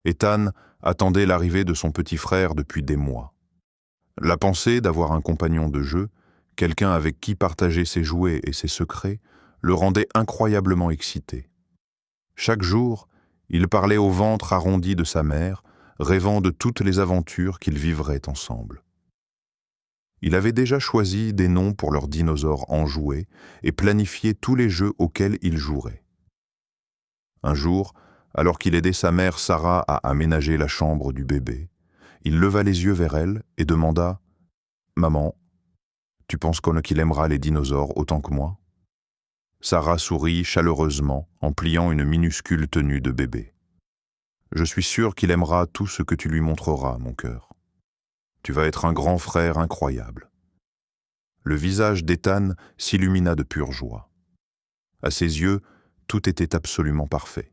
Ethan attendait l'arrivée de son petit frère depuis des mois. La pensée d'avoir un compagnon de jeu, quelqu'un avec qui partager ses jouets et ses secrets, le rendait incroyablement excité. Chaque jour, il parlait au ventre arrondi de sa mère, rêvant de toutes les aventures qu'ils vivraient ensemble. Il avait déjà choisi des noms pour leurs dinosaures enjoués et planifié tous les jeux auxquels ils joueraient. Un jour, alors qu'il aidait sa mère Sarah à aménager la chambre du bébé, il leva les yeux vers elle et demanda « Maman, tu penses qu'il aimera les dinosaures autant que moi ?» Sarah sourit chaleureusement en pliant une minuscule tenue de bébé. « Je suis sûr qu'il aimera tout ce que tu lui montreras, mon cœur. Tu vas être un grand frère incroyable. » Le visage d'Ethan s'illumina de pure joie. À ses yeux, tout était absolument parfait.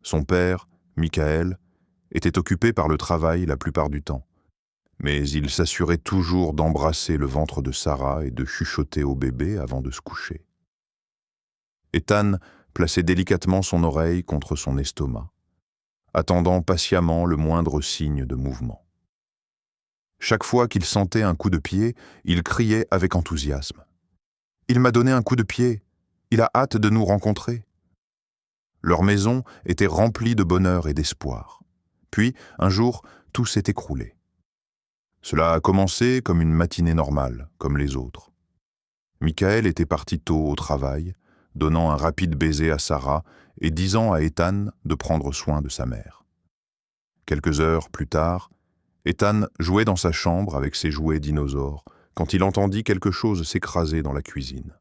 Son père, Michael, était occupé par le travail la plupart du temps, mais il s'assurait toujours d'embrasser le ventre de Sarah et de chuchoter au bébé avant de se coucher. Ethan plaçait délicatement son oreille contre son estomac, attendant patiemment le moindre signe de mouvement. Chaque fois qu'il sentait un coup de pied, il criait avec enthousiasme. « Il m'a donné un coup de pied, il a hâte de nous rencontrer. » Leur maison était remplie de bonheur et d'espoir. Puis, un jour, tout s'est écroulé. Cela a commencé comme une matinée normale, comme les autres. Michael était parti tôt au travail, donnant un rapide baiser à Sarah et disant à Ethan de prendre soin de sa mère. Quelques heures plus tard, Ethan jouait dans sa chambre avec ses jouets dinosaures quand il entendit quelque chose s'écraser dans la cuisine.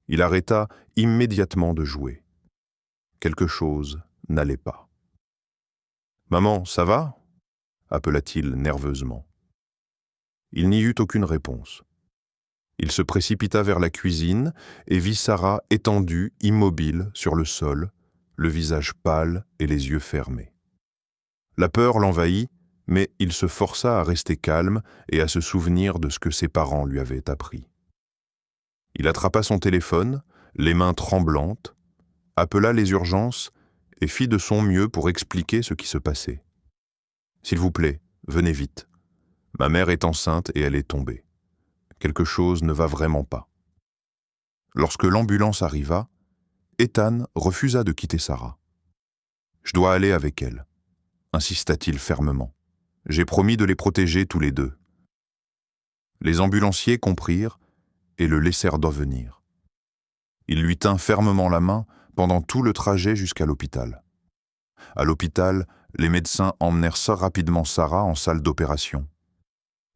Il arrêta immédiatement de jouer. Quelque chose n'allait pas. « Maman, ça va ?» appela-t-il nerveusement. Il n'y eut aucune réponse. Il se précipita vers la cuisine et vit Sarah étendue, immobile, sur le sol, le visage pâle et les yeux fermés. La peur l'envahit, mais il se força à rester calme et à se souvenir de ce que ses parents lui avaient appris. Il attrapa son téléphone, les mains tremblantes, appela les urgences et fit de son mieux pour expliquer ce qui se passait. « S'il vous plaît, venez vite. Ma mère est enceinte et elle est tombée. Quelque chose ne va vraiment pas. » Lorsque l'ambulance arriva, Ethan refusa de quitter Sarah. « Je dois aller avec elle, » insista-t-il fermement. « J'ai promis de les protéger tous les deux. » Les ambulanciers comprirent et le laissèrent venir. Il lui tint fermement la main pendant tout le trajet jusqu'à l'hôpital. À l'hôpital, les médecins emmenèrent rapidement Sarah en salle d'opération.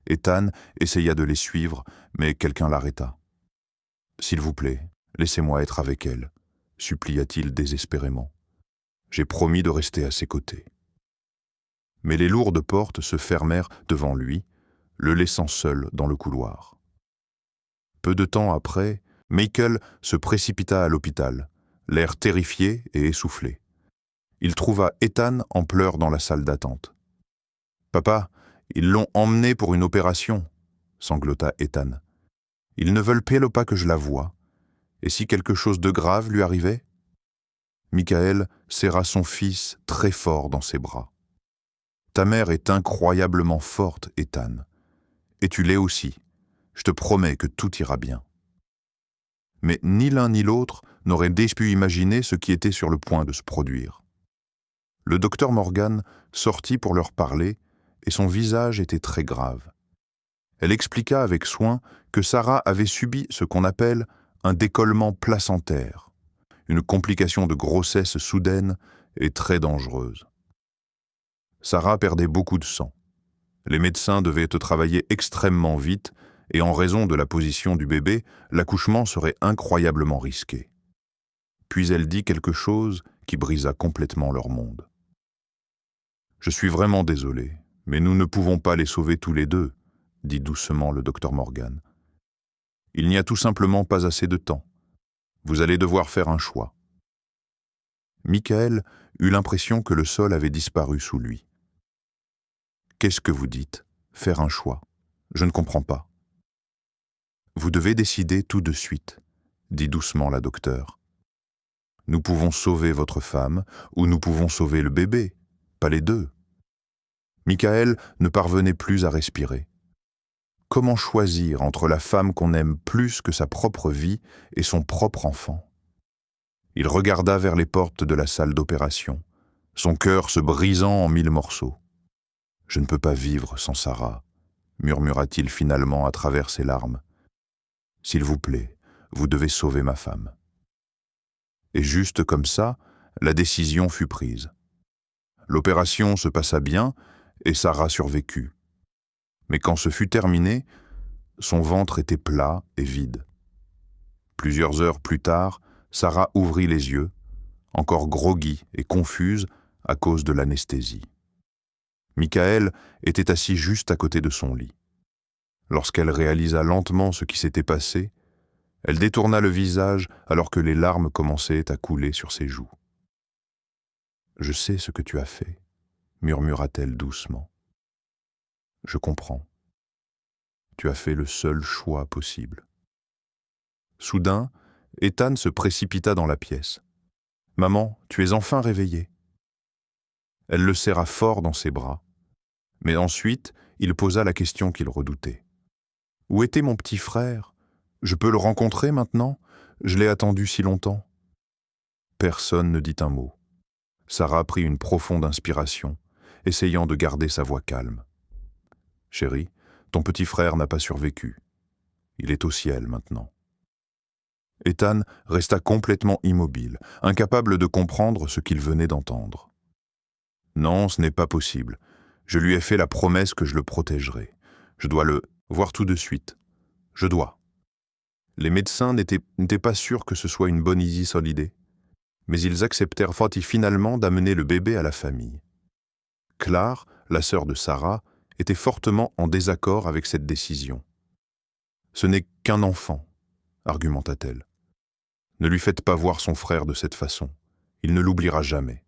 Ethan essaya de les suivre, mais quelqu'un l'arrêta. « S'il vous plaît, laissez-moi être avec elle, » supplia-t-il désespérément. « J'ai promis de rester à ses côtés. » Mais les lourdes portes se fermèrent devant lui, le laissant seul dans le couloir. Peu de temps après, Michael se précipita à l'hôpital, l'air terrifié et essoufflé. Il trouva Ethan en pleurs dans la salle d'attente. « Papa, ils l'ont emmené pour une opération, » sanglota Ethan. « Ils ne veulent pas que je la voie. Et si quelque chose de grave lui arrivait ?» Michael serra son fils très fort dans ses bras. « Ta mère est incroyablement forte, Ethan. Et tu l'es aussi. Je te promets que tout ira bien. » Mais ni l'un ni l'autre n'auraient pu imaginer ce qui était sur le point de se produire. Le docteur Morgan sortit pour leur parler et son visage était très grave. Elle expliqua avec soin que Sarah avait subi ce qu'on appelle un décollement placentaire, une complication de grossesse soudaine et très dangereuse. Sarah perdait beaucoup de sang. Les médecins devaient travailler extrêmement vite et en raison de la position du bébé, l'accouchement serait incroyablement risqué. Puis elle dit quelque chose qui brisa complètement leur monde. « Je suis vraiment désolé, mais nous ne pouvons pas les sauver tous les deux, » dit doucement le docteur Morgan. « Il n'y a tout simplement pas assez de temps. Vous allez devoir faire un choix. » Michael eut l'impression que le sol avait disparu sous lui. « Qu'est-ce que vous dites? Faire un choix? Je ne comprends pas. »« Vous devez décider tout de suite, » dit doucement la docteure. « Nous pouvons sauver votre femme ou nous pouvons sauver le bébé, » pas les deux. Michael ne parvenait plus à respirer. Comment choisir entre la femme qu'on aime plus que sa propre vie et son propre enfant? Il regarda vers les portes de la salle d'opération, son cœur se brisant en 1000 morceaux. « Je ne peux pas vivre sans Sarah », murmura-t-il finalement à travers ses larmes. « S'il vous plaît, vous devez sauver ma femme. » Et juste comme ça, la décision fut prise. L'opération se passa bien et Sarah survécut. Mais quand ce fut terminé, son ventre était plat et vide. Plusieurs heures plus tard, Sarah ouvrit les yeux, encore groggy et confuse à cause de l'anesthésie. Michael était assis juste à côté de son lit. Lorsqu'elle réalisa lentement ce qui s'était passé, elle détourna le visage alors que les larmes commençaient à couler sur ses joues. « Je sais ce que tu as fait, » murmura-t-elle doucement. « Je comprends. Tu as fait le seul choix possible. » Soudain, Ethan se précipita dans la pièce. « Maman, tu es enfin réveillée. » Elle le serra fort dans ses bras, mais ensuite, il posa la question qu'il redoutait. « Où était mon petit frère? Je peux le rencontrer maintenant? Je l'ai attendu si longtemps. » Personne ne dit un mot. Sarah prit une profonde inspiration, essayant de garder sa voix calme. « Chérie, ton petit frère n'a pas survécu. Il est au ciel maintenant. » Ethan resta complètement immobile, incapable de comprendre ce qu'il venait d'entendre. « Non, ce n'est pas possible. Je lui ai fait la promesse que je le protégerai. Je dois le voir tout de suite. Je dois. » Les médecins n'étaient pas sûrs que ce soit une bonne idée, mais ils acceptèrent finalement d'amener le bébé à la famille. Claire, la sœur de Sarah, était fortement en désaccord avec cette décision. « Ce n'est qu'un enfant, » argumenta-t-elle. « Ne lui faites pas voir son frère de cette façon. Il ne l'oubliera jamais. »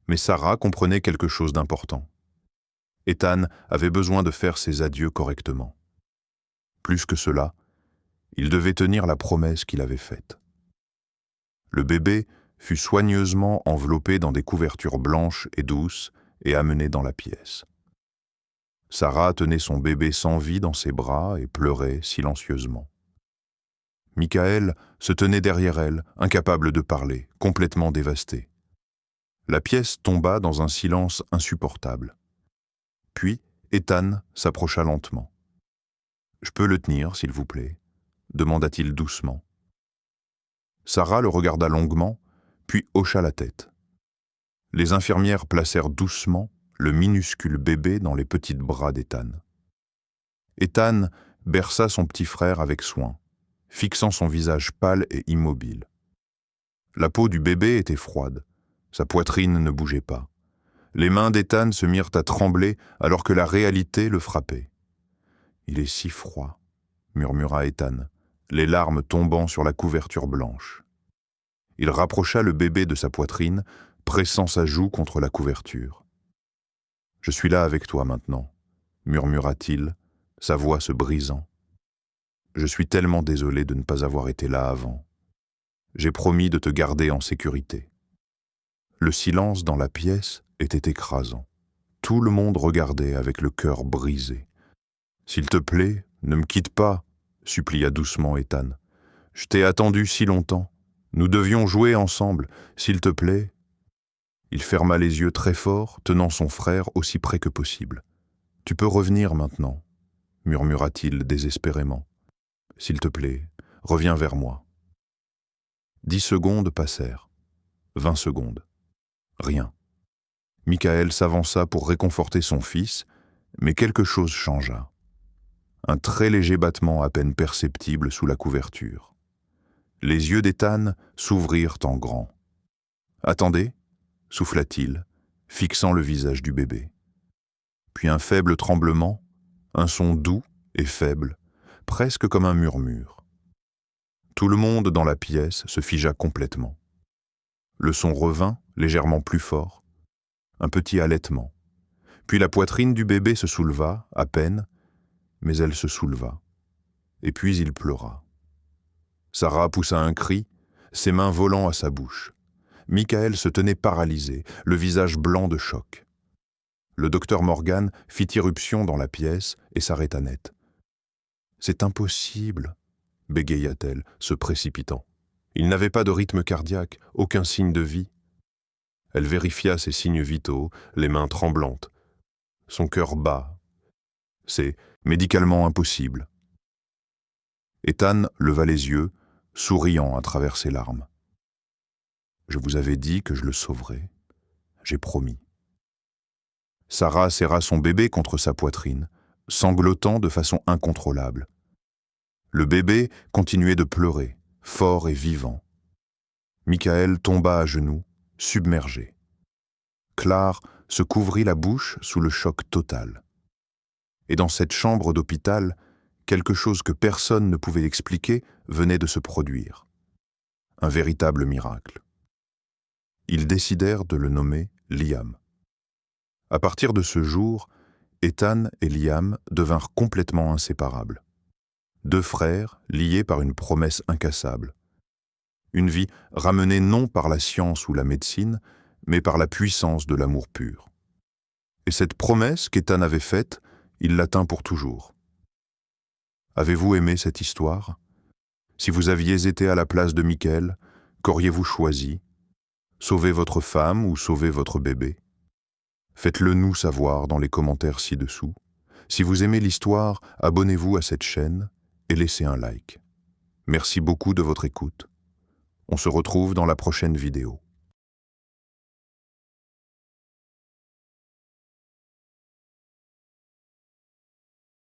Mais Sarah comprenait quelque chose d'important. Ethan avait besoin de faire ses adieux correctement. Plus que cela, il devait tenir la promesse qu'il avait faite. Le bébé fut soigneusement enveloppé dans des couvertures blanches et douces et amené dans la pièce. Sarah tenait son bébé sans vie dans ses bras et pleurait silencieusement. Michael se tenait derrière elle, incapable de parler, complètement dévasté. La pièce tomba dans un silence insupportable. Puis, Ethan s'approcha lentement. « Je peux le tenir, s'il vous plaît ?» demanda-t-il doucement. Sarah le regarda longuement, puis hocha la tête. Les infirmières placèrent doucement le minuscule bébé dans les petits bras d'Ethan. Ethan berça son petit frère avec soin, fixant son visage pâle et immobile. La peau du bébé était froide, sa poitrine ne bougeait pas. Les mains d'Ethan se mirent à trembler alors que la réalité le frappait. « Il est si froid », murmura Ethan, les larmes tombant sur la couverture blanche. Il rapprocha le bébé de sa poitrine, pressant sa joue contre la couverture. « Je suis là avec toi maintenant », murmura-t-il, sa voix se brisant. « Je suis tellement désolé de ne pas avoir été là avant. J'ai promis de te garder en sécurité. » Le silence dans la pièce était écrasant. Tout le monde regardait avec le cœur brisé. « S'il te plaît, ne me quitte pas », supplia doucement Ethan. « Je t'ai attendu si longtemps. Nous devions jouer ensemble. S'il te plaît. » Il ferma les yeux très fort, tenant son frère aussi près que possible. « Tu peux revenir maintenant, » murmura-t-il désespérément. « S'il te plaît, reviens vers moi. » 10 secondes passèrent. 20 secondes. Rien. Michael s'avança pour réconforter son fils, mais quelque chose changea. Un très léger battement à peine perceptible sous la couverture. Les yeux d'Ethan s'ouvrirent en grand. « Attendez » souffla-t-il, fixant le visage du bébé. Puis un faible tremblement, un son doux et faible, presque comme un murmure. Tout le monde dans la pièce se figea complètement. Le son revint, légèrement plus fort, un petit halètement. Puis la poitrine du bébé se souleva, à peine, mais elle se souleva. Et puis il pleura. Sarah poussa un cri, ses mains volant à sa bouche. Michael se tenait paralysé, le visage blanc de choc. Le docteur Morgan fit irruption dans la pièce et s'arrêta net. « C'est impossible », bégaya-t-elle, se précipitant. Il n'avait pas de rythme cardiaque, aucun signe de vie. Elle vérifia ses signes vitaux, les mains tremblantes. Son cœur bat. C'est médicalement impossible. Ethan leva les yeux, souriant à travers ses larmes. « Je vous avais dit que je le sauverais. J'ai promis. » Sarah serra son bébé contre sa poitrine, sanglotant de façon incontrôlable. Le bébé continuait de pleurer, fort et vivant. Michael tomba à genoux, submergé. Claire se couvrit la bouche sous le choc total. Et dans cette chambre d'hôpital, quelque chose que personne ne pouvait expliquer venait de se produire. Un véritable miracle. Ils décidèrent de le nommer Liam. À partir de ce jour, Ethan et Liam devinrent complètement inséparables. Deux frères liés par une promesse incassable. Une vie ramenée non par la science ou la médecine, mais par la puissance de l'amour pur. Et cette promesse qu'Ethan avait faite, il la tint pour toujours. Avez-vous aimé cette histoire? Si vous aviez été à la place de Michael, qu'auriez-vous choisi? Sauver votre femme ou sauver votre bébé? Faites-le nous savoir dans les commentaires ci-dessous. Si vous aimez l'histoire, abonnez-vous à cette chaîne et laissez un like. Merci beaucoup de votre écoute. On se retrouve dans la prochaine vidéo.